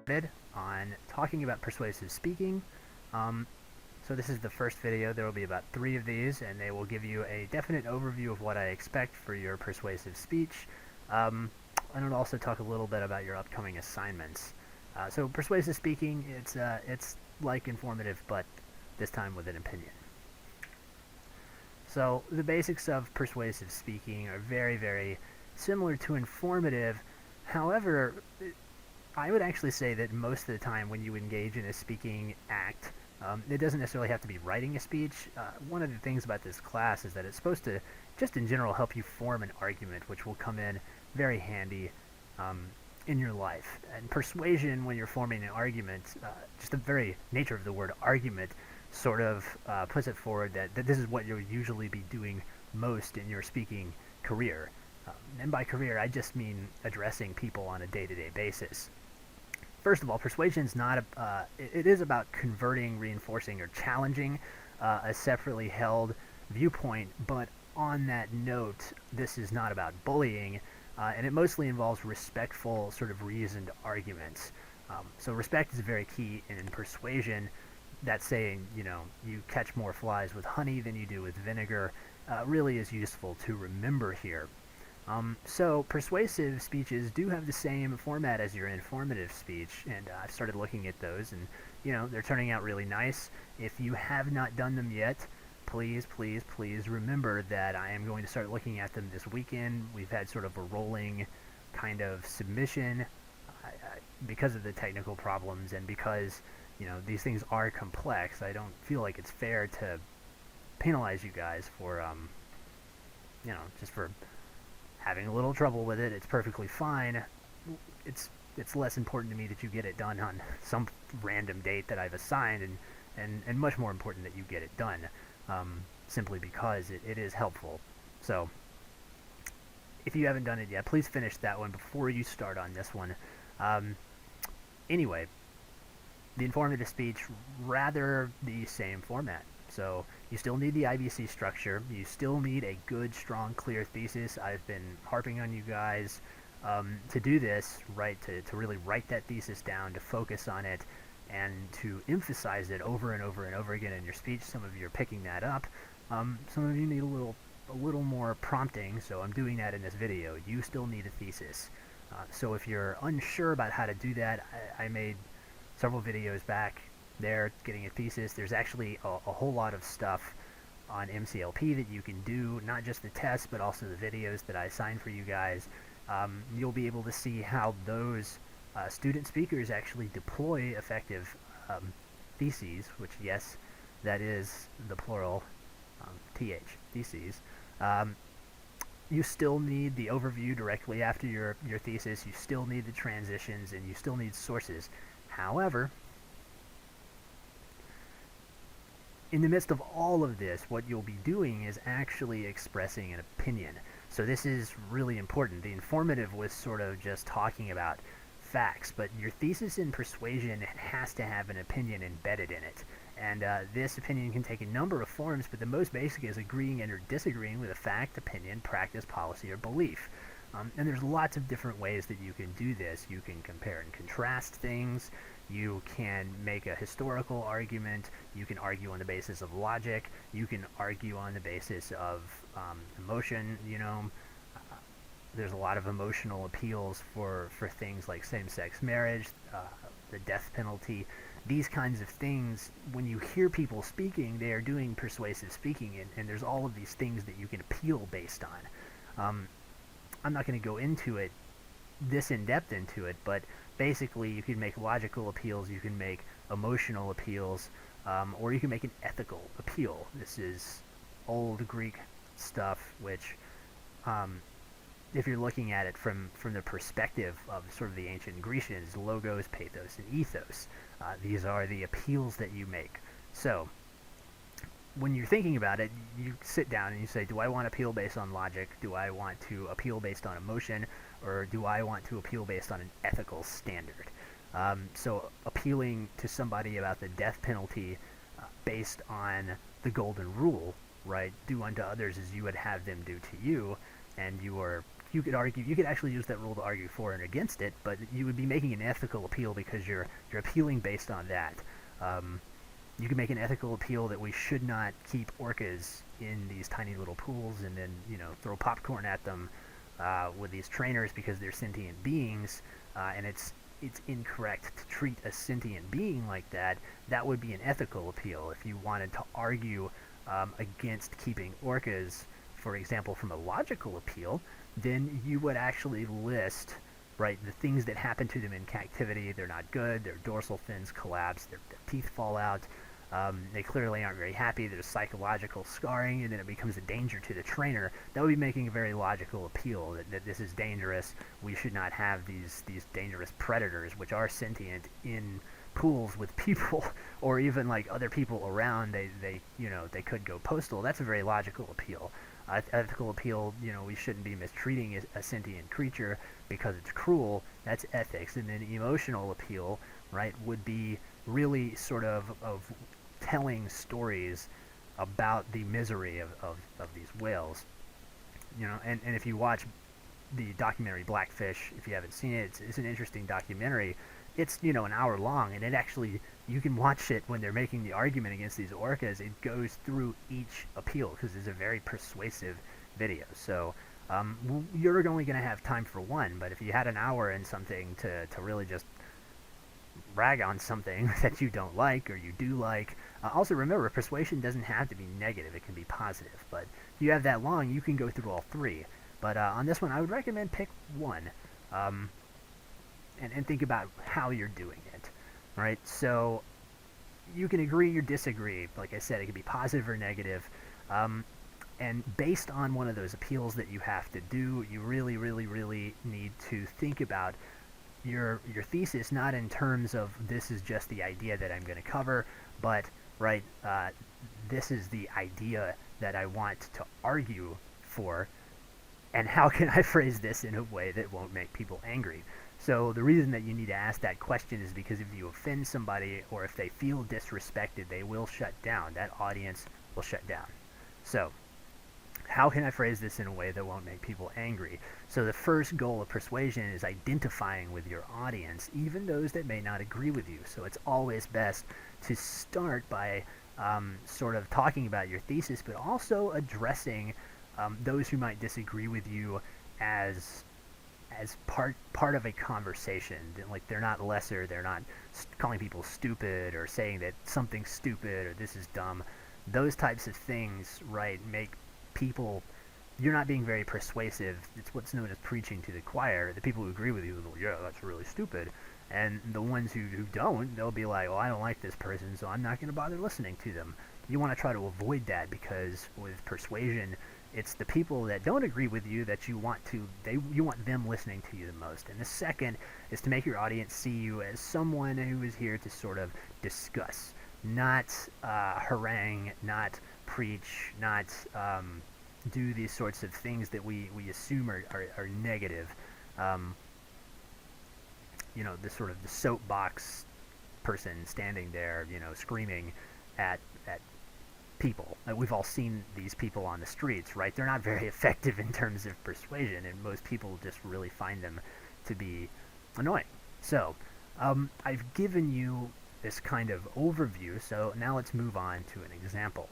On talking about persuasive speaking. So this is the first video. There will be about 3 of these, and they will give you a definite overview of what I expect for your persuasive speech. And I'll also talk a little bit about your upcoming assignments. So persuasive speaking, it's like informative, but this time with an opinion. So the basics of persuasive speaking are very, very similar to informative. However, I would actually say that most of the time when you engage in a speaking act, it doesn't necessarily have to be writing a speech. One of the things about this class is that it's supposed to, just in general, help you form an argument, which will come in very handy in your life. And persuasion, when you're forming an argument, just the very nature of the word argument sort of puts it forward that this is what you'll usually be doing most in your speaking career. And by career, I just mean addressing people on a day-to-day basis. First of all, persuasion is not it is about converting, reinforcing, or challenging a separately held viewpoint, but on that note, this is not about bullying, and it mostly involves respectful, sort of reasoned arguments. So respect is very key in persuasion. That saying, you catch more flies with honey than you do with vinegar, really is useful to remember here. So persuasive speeches do have the same format as your informative speech, and I've started looking at those, and they're turning out really nice. If you have not done them yet, please remember that I am going to start looking at them this weekend. We've had sort of a rolling kind of submission because of the technical problems, and because these things are complex. I don't feel like it's fair to penalize you guys for just for having a little trouble with it. It's perfectly fine. It's less important to me that you get it done on some random date that I've assigned, and much more important that you get it done, simply because it is helpful. So if you haven't done it yet, please finish that one before you start on this one. Anyway, the informative speech, rather the same format. So you still need the IBC structure. You still need a good, strong, clear thesis. I've been harping on you guys to do this, right, to really write that thesis down, to focus on it, and to emphasize it over and over and over again in your speech. Some of you are picking that up. Some of you need a little more prompting, so I'm doing that in this video. You still need a thesis. So if you're unsure about how to do that, I made several videos back there getting a thesis. There's actually a whole lot of stuff on MCLP that you can do, not just the tests, but also the videos that I assigned for you guys. You'll be able to see how those student speakers actually deploy effective theses, which, yes, that is the plural, TH, theses. You still need the overview directly after your thesis. You still need the transitions, and you still need sources. However, in the midst of all of this, what you'll be doing is actually expressing an opinion. So this is really important. The informative was sort of just talking about facts, but your thesis in persuasion has to have an opinion embedded in it. And this opinion can take a number of forms, but the most basic is agreeing and or disagreeing with a fact, opinion, practice, policy, or belief. And there's lots of different ways that you can do this. You can compare and contrast things. You can make a historical argument. You can argue on the basis of logic. You can argue on the basis of emotion. There's a lot of emotional appeals for things like same-sex marriage, the death penalty. These kinds of things, when you hear people speaking, they are doing persuasive speaking, and there's all of these things that you can appeal based on. I'm not going to go into it this in-depth into it, but basically you can make logical appeals, you can make emotional appeals, or you can make an ethical appeal. This is old Greek stuff, which if you're looking at it from the perspective of sort of the ancient Grecians, logos, pathos, and ethos. These are the appeals that you make. So when you're thinking about it, you sit down and you say, do I want to appeal based on logic? Do I want to appeal based on emotion? Or do I want to appeal based on an ethical standard? So appealing to somebody about the death penalty based on the golden rule, right? Do unto others as you would have them do to you, and you are you could argue, you could actually use that rule to argue for and against it, but you would be making an ethical appeal because you're appealing based on that. Um, you can make an ethical appeal that we should not keep orcas in these tiny little pools and then, throw popcorn at them with these trainers because they're sentient beings, and it's incorrect to treat a sentient being like that. That would be an ethical appeal. If you wanted to argue against keeping orcas, for example, from a logical appeal, then you would actually list, right, the things that happen to them in captivity. They're not good. Their dorsal fins collapse. Their teeth fall out. They clearly aren't very happy. There's psychological scarring, and then it becomes a danger to the trainer. That would be making a very logical appeal that this is dangerous. We should not have these dangerous predators, which are sentient, in pools with people, or even like other people around. They could go postal. That's a very logical appeal. Ethical appeal, we shouldn't be mistreating a sentient creature because it's cruel. That's ethics. And then emotional appeal, right, would be really sort of telling stories about the misery of these whales. And if you watch the documentary Blackfish, if you haven't seen it, it's an interesting documentary. It's, an hour long, and it actually, you can watch it when they're making the argument against these orcas. It goes through each appeal because it's a very persuasive video. So you're only going to have time for one, but if you had an hour and something to really just rag on something that you don't like or you do like. Also remember, persuasion doesn't have to be negative, it can be positive, but if you have that long, you can go through all three. But on this one, I would recommend pick one, and think about how you're doing it, right? So you can agree or disagree. Like I said, it can be positive or negative, and based on one of those appeals that you have to do, you really, really, really need to think about your thesis, not in terms of this is just the idea that I'm going to cover, but right, this is the idea that I want to argue for, and how can I phrase this in a way that won't make people angry? So the reason that you need to ask that question is because if you offend somebody or if they feel disrespected, they will shut down. That audience will shut down. So how can I phrase this in a way that won't make people angry? So the first goal of persuasion is identifying with your audience, even those that may not agree with you. So it's always best to start by sort of talking about your thesis, but also addressing those who might disagree with you as part of a conversation. Like, they're not lesser, they're not calling people stupid or saying that something's stupid or this is dumb. Those types of things, right, make people, you're not being very persuasive. It's what's known as preaching to the choir. The people who agree with you will go, yeah, that's really stupid. And the ones who don't, they'll be like, well, I don't like this person, so I'm not going to bother listening to them. You want to try to avoid that, because with persuasion, it's the people that don't agree with you that you want them listening to you the most. And the second is to make your audience see you as someone who is here to sort of discuss, not harangue, not preach, not do these sorts of things that we assume are negative. The sort of the soapbox person standing there, screaming at people. We've all seen these people on the streets, right? They're not very effective in terms of persuasion, and most people just really find them to be annoying. So I've given you this kind of overview, so now let's move on to an example.